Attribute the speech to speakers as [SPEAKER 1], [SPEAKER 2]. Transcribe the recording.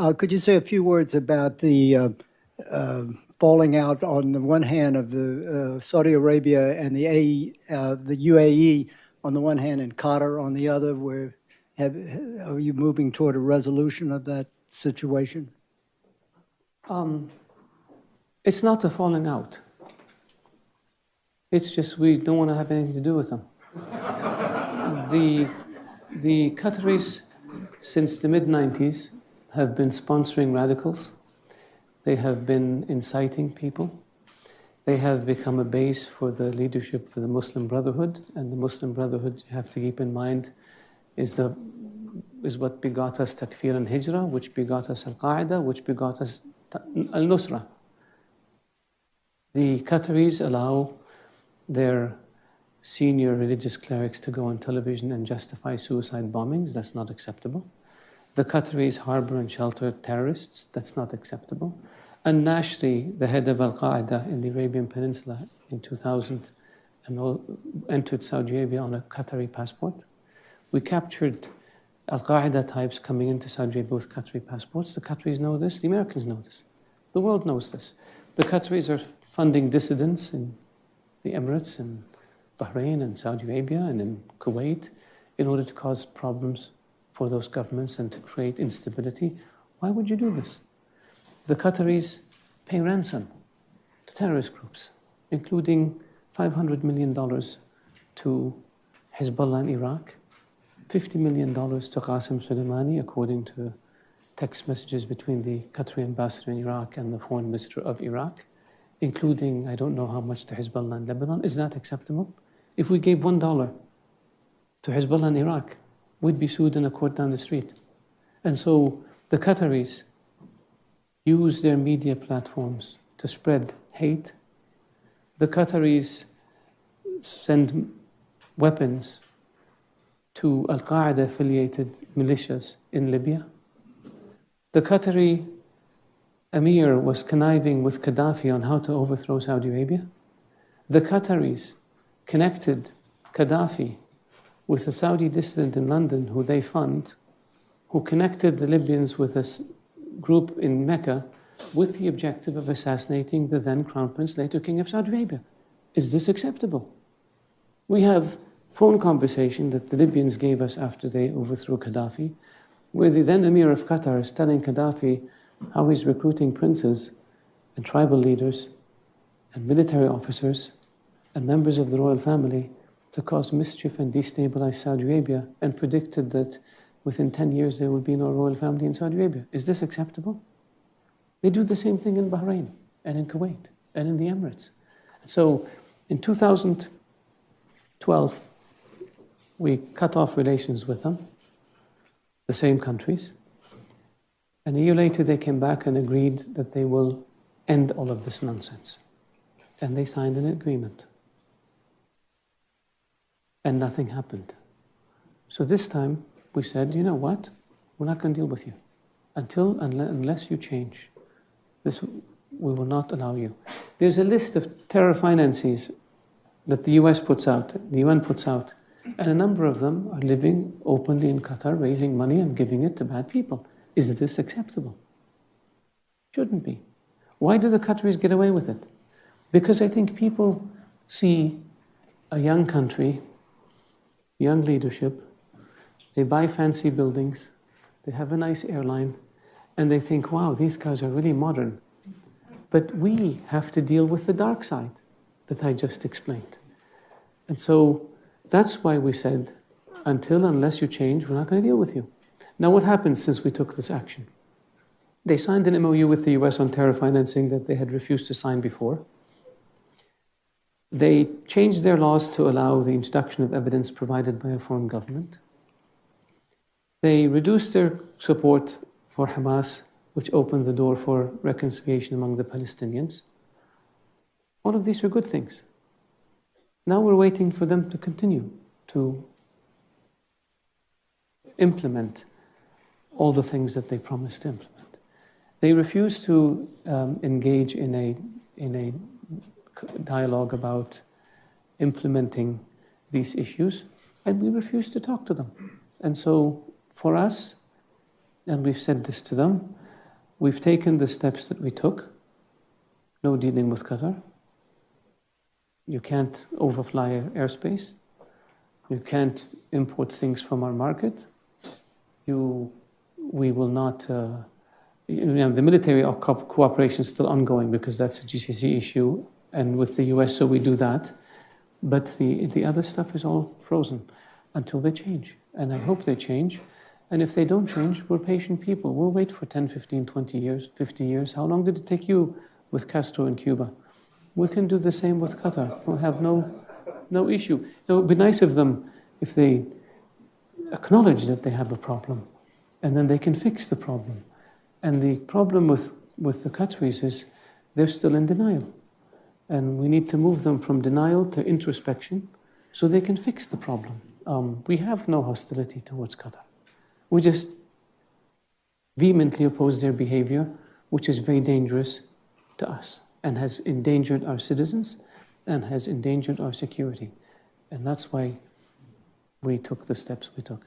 [SPEAKER 1] Could you say a few words about the falling out on the one hand of the Saudi Arabia and the UAE on the one hand and Qatar on the other? Are you moving toward a resolution of that situation?
[SPEAKER 2] It's not a falling out. It's just we don't want to have anything to do with them. The Qataris, since the mid-90s, have been sponsoring radicals. They have been inciting people. They have become a base for the leadership for the Muslim Brotherhood. And the Muslim Brotherhood, you have to keep in mind, is what begot us Takfir and Hijrah, which begot us Al-Qaeda, which begot us Al-Nusra. The Qataris allow their senior religious clerics to go on television and justify suicide bombings. That's not acceptable. The Qataris harbor and shelter terrorists. That's not acceptable. And Nashri, the head of Al-Qaeda in the Arabian Peninsula in 2000, entered Saudi Arabia on a Qatari passport. We captured Al-Qaeda types coming into Saudi Arabia with Qatari passports. The Qataris know this. The Americans know this. The world knows this. The Qataris are funding dissidents in the Emirates and Bahrain and Saudi Arabia and in Kuwait in order to cause problems for those governments and to create instability. Why would you do this? The Qataris pay ransom to terrorist groups, including $500 million to Hezbollah in Iraq, $50 million to Qasem Soleimani, according to text messages between the Qatari ambassador in Iraq and the foreign minister of Iraq, including, I don't know how much to Hezbollah in Lebanon. Is that acceptable? If we gave $1 to Hezbollah in Iraq, we'd be sued in a court down the street. And so the Qataris use their media platforms to spread hate. The Qataris send weapons to Al-Qaeda affiliated militias in Libya. The Qatari Emir was conniving with Gaddafi on how to overthrow Saudi Arabia. The Qataris connected Gaddafi with a Saudi dissident in London who they fund, who connected the Libyans with a group in Mecca with the objective of assassinating the then Crown Prince, later King of Saudi Arabia. Is this acceptable? We have phone conversation that the Libyans gave us after they overthrew Gaddafi, where the then Emir of Qatar is telling Gaddafi how he's recruiting princes and tribal leaders and military officers and members of the royal family to cause mischief and destabilize Saudi Arabia, and predicted that within 10 years there would be no royal family in Saudi Arabia. Is this acceptable? They do the same thing in Bahrain and in Kuwait and in the Emirates. So in 2012, we cut off relations with them, the same countries. And a year later, they came back and agreed that they will end all of this nonsense. And they signed an agreement. And nothing happened. So this time, we said, you know what? We're not going to deal with you. Unless you change, this, we will not allow you. There's a list of terror finances that the US puts out, the UN puts out, and a number of them are living openly in Qatar, raising money and giving it to bad people. Is this acceptable? Shouldn't be. Why do the Qataris get away with it? Because I think people see a young country, young leadership, they buy fancy buildings, they have a nice airline, and they think, wow, these guys are really modern. But we have to deal with the dark side that I just explained. And so that's why we said, unless you change, we're not going to deal with you. Now, what happened since we took this action? They signed an MOU with the US on terror financing that they had refused to sign before. They changed their laws to allow the introduction of evidence provided by a foreign government. They reduced their support for Hamas, which opened the door for reconciliation among the Palestinians. All of these are good things. Now we're waiting for them to continue to implement all the things that they promised to implement. They refuse to engage in a dialogue about implementing these issues, and we refuse to talk to them. And so for us, and we've said this to them, we've taken the steps that we took. No dealing with Qatar. You can't overfly airspace. You can't import things from our market. We will not, the military cooperation is still ongoing because that's a GCC issue, and with the US, so we do that. But the other stuff is all frozen until they change. And I hope they change. And if they don't change, we're patient people. We'll wait for 10, 15, 20 years, 50 years. How long did it take you with Castro in Cuba? We can do the same with Qatar. We'll have no issue. It would be nice of them if they acknowledge that they have a problem, and then they can fix the problem. And the problem with the Qataris is they're still in denial. And we need to move them from denial to introspection so they can fix the problem. We have no hostility towards Qatar. We just vehemently oppose their behavior, which is very dangerous to us and has endangered our citizens and has endangered our security. And that's why we took the steps we took.